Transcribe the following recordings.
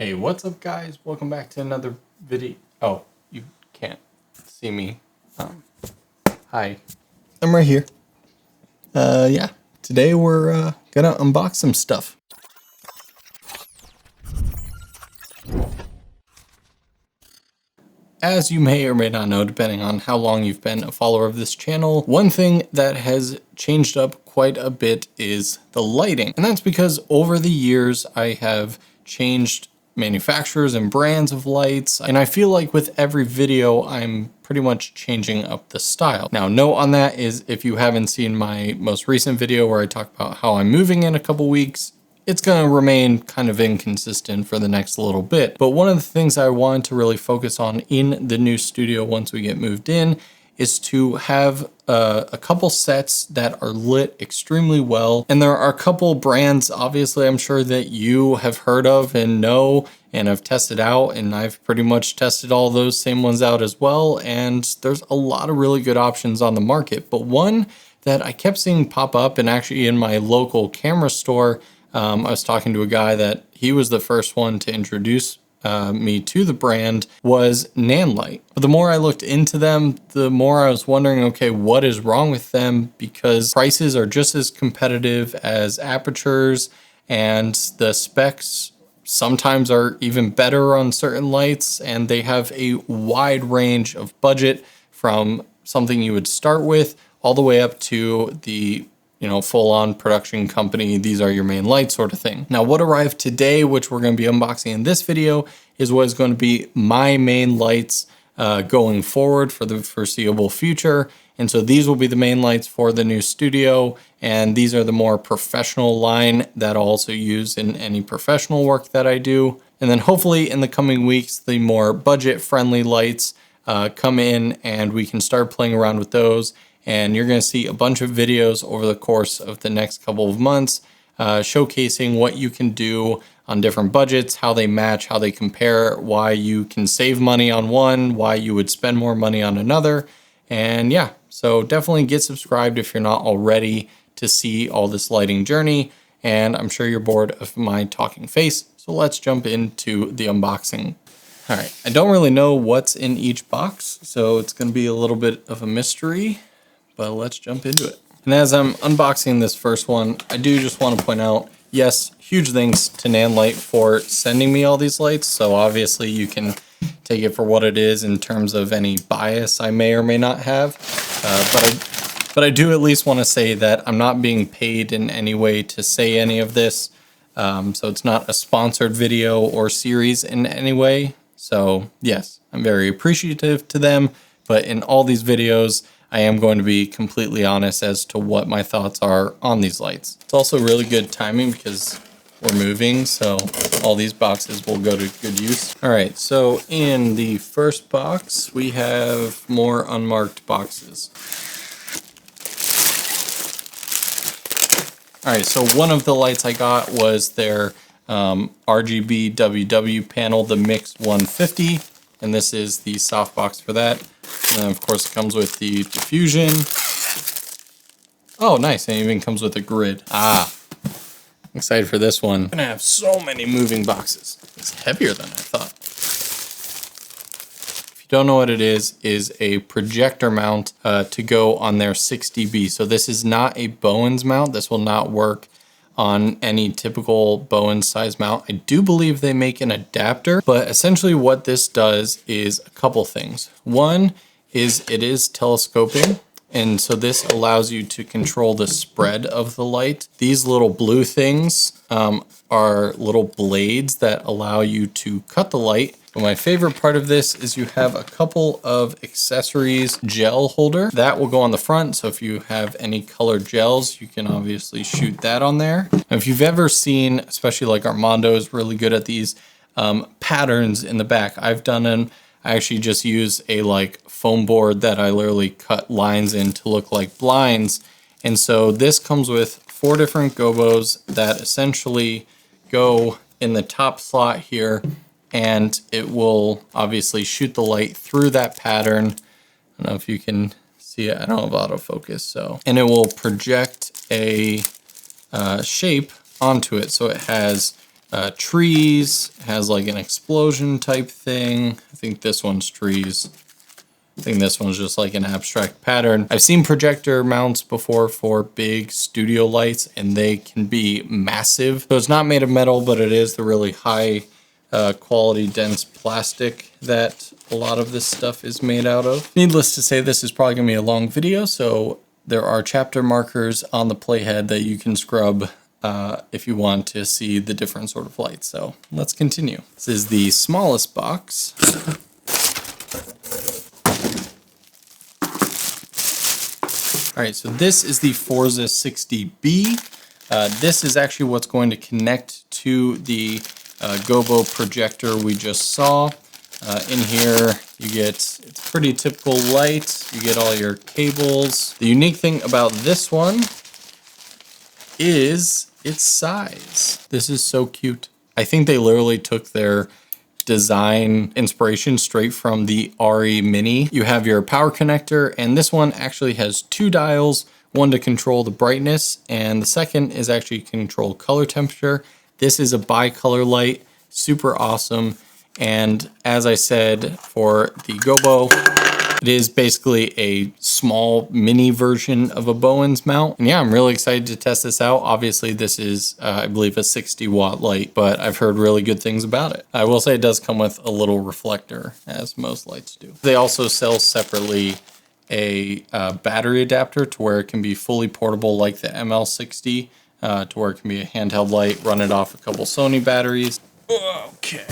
Hey, what's up guys? Welcome back to another video. Oh, you can't see me. Hi. I'm right here. Yeah. Today we're gonna unbox some stuff. As you may or may not know, depending on how long you've been a follower of this channel, one thing that has changed up quite a bit is the lighting. And that's because over the years I have changed manufacturers and brands of lights, and I feel like with every video I'm pretty much changing up the style. Now, note on that is if you haven't seen my most recent video where I talk about how I'm moving in a couple weeks, it's going to remain kind of inconsistent for the next little bit. But one of the things I wanted to really focus on in the new studio once we get moved in is to have a couple sets that are lit extremely well. And there are a couple brands, obviously, I'm sure that you have heard of and know and have tested out. And I've pretty much tested all those same ones out as well. And there's a lot of really good options on the market. But one that I kept seeing pop up, and actually in my local camera store, I was talking to a guy that he was the first one to introduce me to the brand, was Nanlite. But the more I looked into them, the more I was wondering, okay, what is wrong with them? Because prices are just as competitive as Aputures, and the specs sometimes are even better on certain lights, and they have a wide range of budget from something you would start with all the way up to the full-on production company, these are your main lights sort of thing. Now, what arrived today, which we're going to be unboxing in this video, is what is going to be my main lights going forward for the foreseeable future. And so these will be the main lights for the new studio, and these are the more professional line that I'll also use in any professional work that I do. And then hopefully in the coming weeks, the more budget-friendly lights come in and we can start playing around with those. And you're going to see a bunch of videos over the course of the next couple of months showcasing what you can do on different budgets, how they match, how they compare, why you can save money on one, why you would spend more money on another. And yeah, so definitely get subscribed if you're not already to see all this lighting journey. And I'm sure you're bored of my talking face. So let's jump into the unboxing. All right, I don't really know what's in each box, so it's going to be a little bit of a mystery. But let's jump into it. And as I'm unboxing this first one, I do just want to point out, yes, huge thanks to Nanlite for sending me all these lights. So obviously you can take it for what it is in terms of any bias I may or may not have. But I do at least want to say that I'm not being paid in any way to say any of this. So it's not a sponsored video or series in any way. So yes, I'm very appreciative to them. But in all these videos, I am going to be completely honest as to what my thoughts are on these lights. It's also really good timing because we're moving, so all these boxes will go to good use. All right, so in the first box, we have more unmarked boxes. All right, so one of the lights I got was their RGBWW panel, the Mix 150, and this is the softbox for that. And then of course it comes with the diffusion. Oh, nice, and it even comes with a grid. I'm excited for this one. I'm gonna have so many moving boxes. It's heavier than I thought. If you don't know what it is a projector mount to go on their 6dB. So this is not a Bowens mount. This will not work on any typical Bowens size mount. I do believe they make an adapter, but essentially what this does is a couple things. One is it is telescoping, and so this allows you to control the spread of the light. These little blue things are little blades that allow you to cut the light. But my favorite part of this is you have a couple of accessories gel holder that will go on the front. So if you have any colored gels, you can obviously shoot that on there. Now, if you've ever seen, especially like Armando is really good at these patterns in the back. I've done them. I actually just use a foam board that I literally cut lines in to look like blinds. And so this comes with 4 different gobos that essentially go in the top slot here, and it will obviously shoot the light through that pattern. I don't know if you can see it. I don't have autofocus, so. And it will project a shape onto it. So it has trees, has like an explosion type thing. I think this one's trees. I think this one's just like an abstract pattern. I've seen projector mounts before for big studio lights, and they can be massive. So it's not made of metal, but it is the really high quality dense plastic that a lot of this stuff is made out of. Needless to say, this is probably gonna be a long video, so there are chapter markers on the playhead that you can scrub if you want to see the different sort of lights. So let's continue. This is the smallest box. All right, so this is the Forza 60B. This is actually what's going to connect to the Gobo projector we just saw. In here, you get, it's pretty typical light. You get all your cables. The unique thing about this one is its size. This is so cute. I think they literally took their design inspiration straight from the RE Mini. You have your power connector, and this one actually has two dials, one to control the brightness, and the second is actually control color temperature. This is a bicolor light, super awesome. And as I said, for the Gobo, it is basically a small mini version of a Bowens mount. And yeah, I'm really excited to test this out. Obviously, this is, I believe, a 60-watt light, but I've heard really good things about it. I will say it does come with a little reflector, as most lights do. They also sell separately a battery adapter to where it can be fully portable like the ML60, to where it can be a handheld light, run it off a couple Sony batteries. Okay.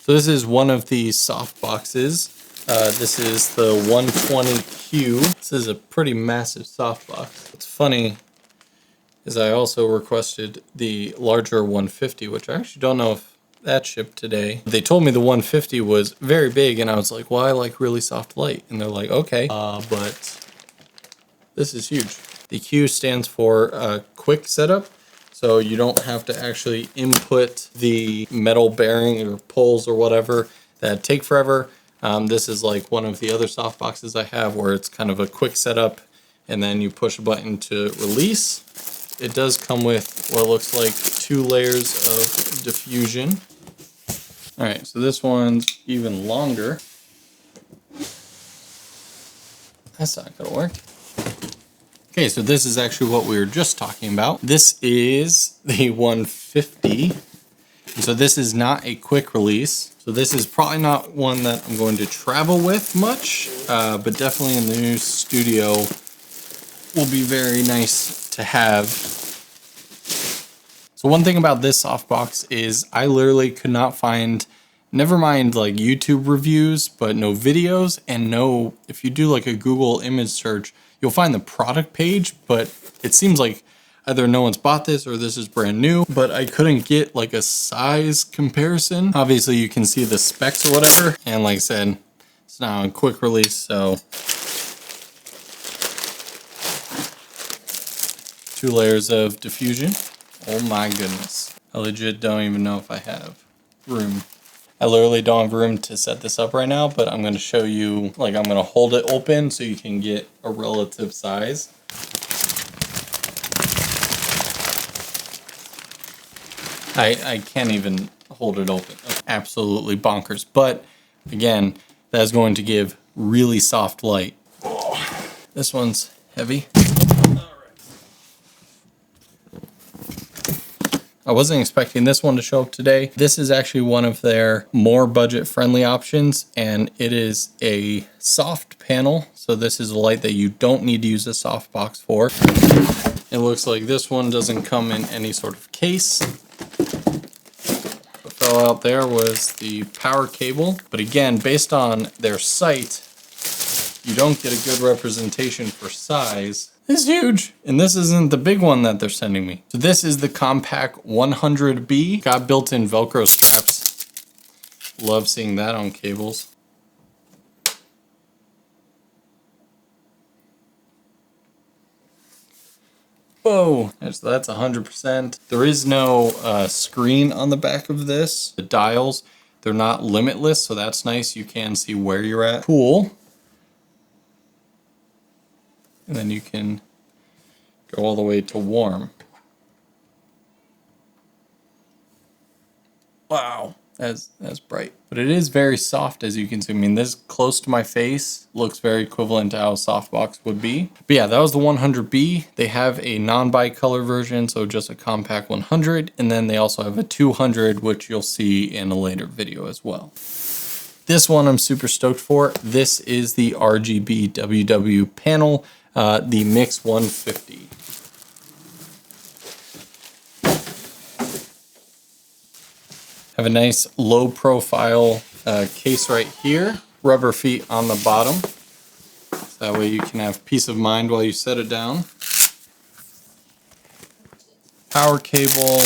So this is one of the soft boxes. This is the 120Q. This is a pretty massive soft box. What's funny is I also requested the larger 150, which I actually don't know if that shipped today. They told me the 150 was very big, and I was like, well, I like really soft light. And they're like, okay, but this is huge. The Q stands for quick setup. So you don't have to actually input the metal bearing or poles or whatever that take forever. This is like one of the other soft boxes I have where it's kind of a quick setup and then you push a button to release. It does come with what looks like 2 layers of diffusion. All right, so this one's even longer. That's not gonna work. Okay, so this is actually what we were just talking about. This is the 150. And so this is not a quick release. So this is probably not one that I'm going to travel with much, but definitely in the new studio will be very nice to have. So one thing about this softbox is I literally could not find, never mind like YouTube reviews, but no videos, and no, if you do like a Google image search, you'll find the product page, but it seems like either no one's bought this or this is brand new, but I couldn't get like a size comparison. Obviously you can see the specs or whatever. And like I said, it's now a quick release, so 2 layers of diffusion. Oh my goodness. I legit don't even know if I have room. I literally don't have room to set this up right now, but I'm going to show you, like I'm going to hold it open so you can get a relative size. I can't even hold it open. It's absolutely bonkers. But again, that's going to give really soft light. Oh, this one's heavy. I wasn't expecting this one to show up today. This is actually one of their more budget-friendly options, and it is a soft panel. So this is a light that you don't need to use a softbox for. It looks like this one doesn't come in any sort of case. What fell out there was the power cable. But again, based on their site, you don't get a good representation for size. This is huge, and this isn't the big one that they're sending me. So this is the Compac 100B. Got built-in Velcro straps. Love seeing that on cables. Whoa, so that's 100%. There is no screen on the back of this. The dials, they're not limitless, so that's nice. You can see where you're at. Cool. and then you can go all the way to warm. Wow, that's bright. But it is very soft, as you can see. I mean, this close to my face looks very equivalent to how Softbox would be. But yeah, that was the 100B. They have a non-bicolor version, so just a compact 100. And then they also have a 200, which you'll see in a later video as well. This one I'm super stoked for. This is the RGBWW panel, the Mix 150. Have a nice low profile case right here, rubber feet on the bottom. So that way you can have peace of mind while you set it down. Power cable,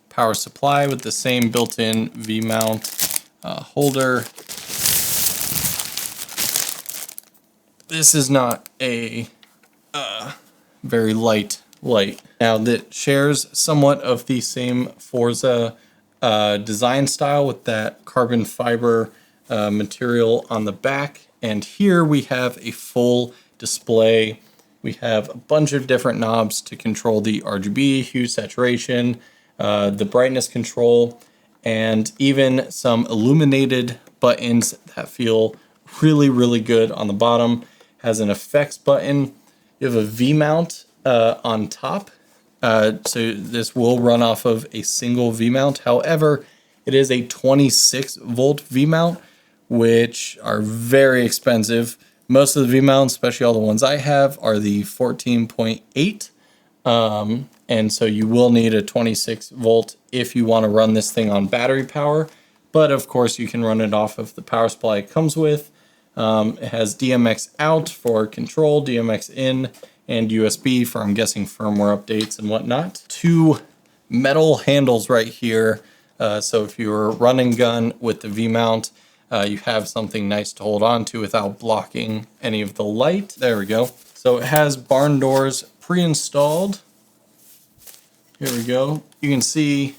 power supply with the same built-in V-mount holder. This is not a very light light. Now that shares somewhat of the same Forza design style with that carbon fiber material on the back. And here we have a full display. We have a bunch of different knobs to control the RGB, hue, saturation, the brightness control, and even some illuminated buttons that feel really, really good on the bottom. Has an effects button. You have a V-mount on top. So this will run off of a single V-mount. However, it is a 26 volt V-mount, which are very expensive. Most of the V-mounts, especially all the ones I have, are the 14.8. And so you will need a 26 volt if you want to run this thing on battery power. But of course you can run it off of the power supply it comes with. It has DMX out for control, DMX in, and USB for, I'm guessing, firmware updates and whatnot. Two metal handles right here. So if you're run and gun with the V-mount, you have something nice to hold on to without blocking any of the light. There we go. So it has barn doors pre-installed. Here we go. You can see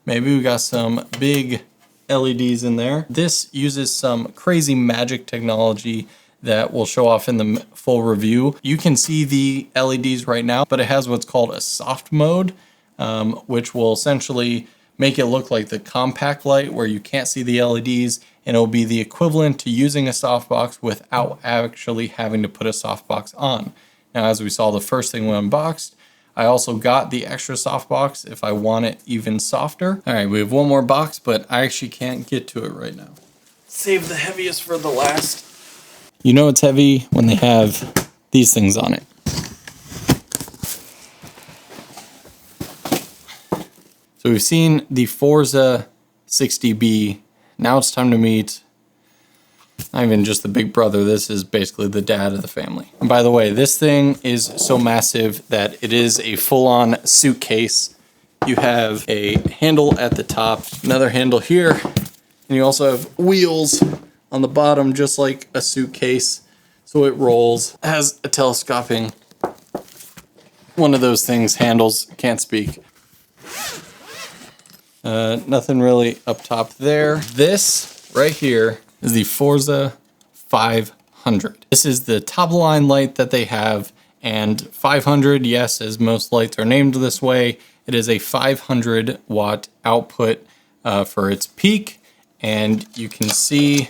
maybe we got some big LEDs in there. This uses some crazy magic technology that will show off in the full review. You can see the LEDs right now, but it has what's called a soft mode, which will essentially make it look like the compact light where you can't see the LEDs, and it'll be the equivalent to using a softbox without actually having to put a softbox on. Now, as we saw the first thing we unboxed, I also got the extra softbox if I want it even softer. All right, we have one more box, but I actually can't get to it right now. Save the heaviest for the last. You know it's heavy when they have these things on it. So we've seen the Forza 60B. Now it's time to meet not even just the big brother. This is basically the dad of the family. And by the way, this thing is so massive that it is a full-on suitcase. You have a handle at the top, another handle here, and you also have wheels on the bottom, just like a suitcase. So it rolls. It has a telescoping, one of those things, handles, can't speak. Nothing really up top there. This right here is the Forza 500. This is the top line light that they have, and 500, yes, as most lights are named this way, it is a 500 watt output for its peak, and you can see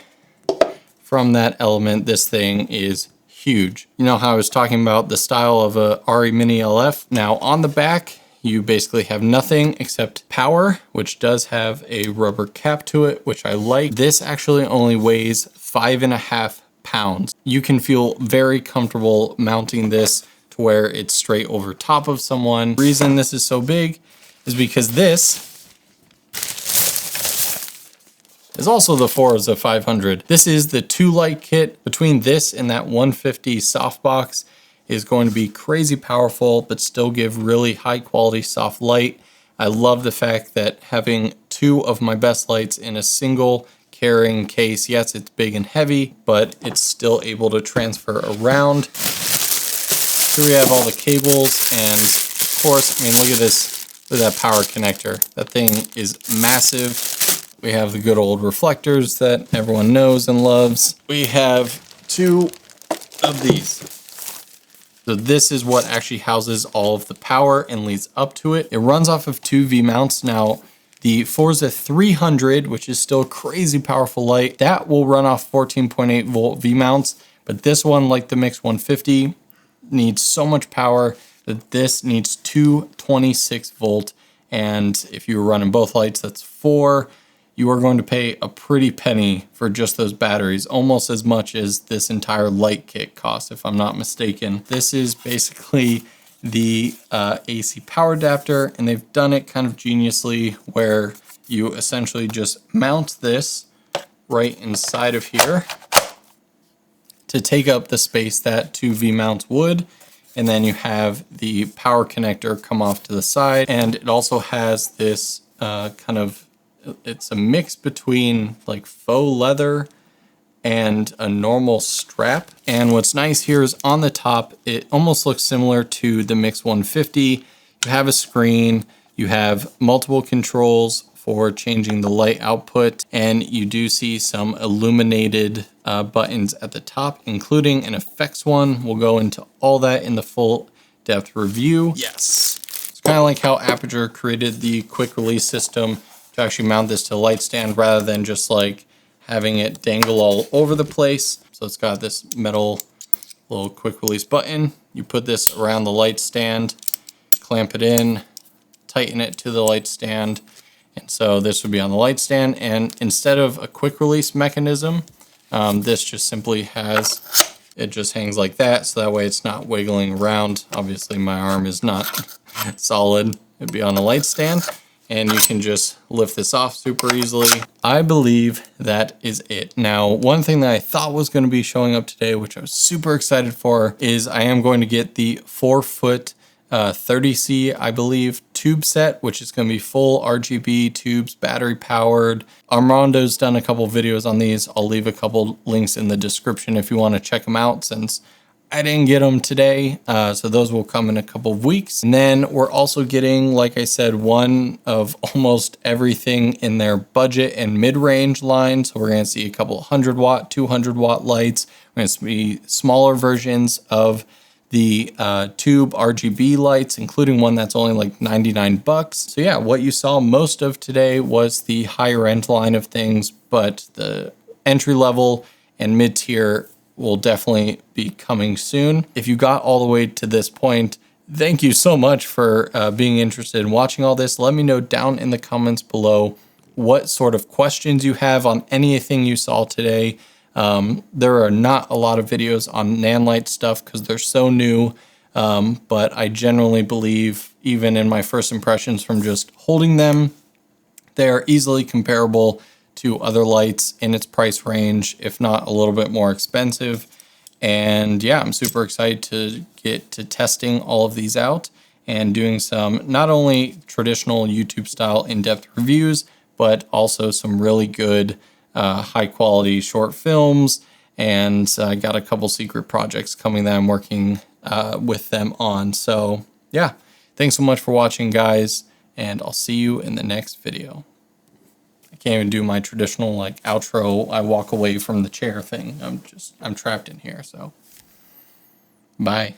from that element, this thing is huge. You know how I was talking about the style of a RE Mini LF? Now on the back, you basically have nothing except power, which does have a rubber cap to it, which I like. This actually only weighs 5.5 pounds. You can feel very comfortable mounting this to where it's straight over top of someone. The reason this is so big is because this is also the Forza 500. This is the 2-light kit. Between this and that 150 softbox is going to be crazy powerful, but still give really high quality soft light. I love the fact that having two of my best lights in a single carrying case, yes, it's big and heavy, but it's still able to transfer around. Here we have all the cables, and of course, I mean, look at this, look at that power connector. That thing is massive. We have the good old reflectors that everyone knows and loves. We have two of these. So this is what actually houses all of the power and leads up to it. It runs off of 2 V mounts. Now, the Forza 300, which is still crazy powerful light, that will run off 14.8 volt V mounts. But this one, like the Mix 150, needs so much power that this needs 226 volt. And if you're running both lights, that's 4. You are going to pay a pretty penny for just those batteries, almost as much as this entire light kit costs, if I'm not mistaken. This is basically the AC power adapter, and they've done it kind of geniusly where you essentially just mount this right inside of here to take up the space that 2 V mounts would. And then you have the power connector come off to the side, and it also has this it's a mix between like faux leather and a normal strap. And what's nice here is on the top, it almost looks similar to the Mix 150. You have a screen, you have multiple controls for changing the light output, and you do see some illuminated buttons at the top, including an effects one. We'll go into all that in the full depth review. Yes, it's kind of like how Aputure created the quick release system to actually mount this to a light stand rather than just like having it dangle all over the place. So it's got this metal little quick release button. You put this around the light stand, clamp it in, tighten it to the light stand. And so this would be on the light stand. And instead of a quick release mechanism, this just simply has, it just hangs like that. So that way it's not wiggling around. Obviously my arm is not solid. It'd be on the light stand. And you can just lift this off super easily. I believe that is it. Now, one thing that I thought was going to be showing up today, which I was super excited for, is I am going to get the 4-foot 30C, I believe, tube set, which is going to be full RGB tubes, battery powered. Armando's done a couple videos on these. I'll leave a couple links in the description if you want to check them out, since I didn't get them today, so those will come in a couple of weeks. And then we're also getting, like I said, one of almost everything in their budget and mid-range line. So we're going to see a couple 100-watt, 200-watt lights. We're going to see smaller versions of the tube RGB lights, including one that's only like 99 bucks. So yeah, what you saw most of today was the higher end line of things, but the entry level and mid-tier will definitely be coming soon. If you got all the way to this point, thank you so much for being interested in watching all this. Let me know down in the comments below what sort of questions you have on anything you saw today. There are not a lot of videos on Nanlite stuff because they're so new, but I generally believe, even in my first impressions from just holding them, they are easily comparable to other lights in its price range, if not a little bit more expensive. And yeah, I'm super excited to get to testing all of these out and doing some not only traditional YouTube style in-depth reviews, but also some really good high quality short films. And I got a couple secret projects coming that I'm working with them on. So yeah, thanks so much for watching, guys, and I'll see you in the next video. I can't even do my traditional like outro, I walk away from the chair thing. I'm trapped in here, so bye.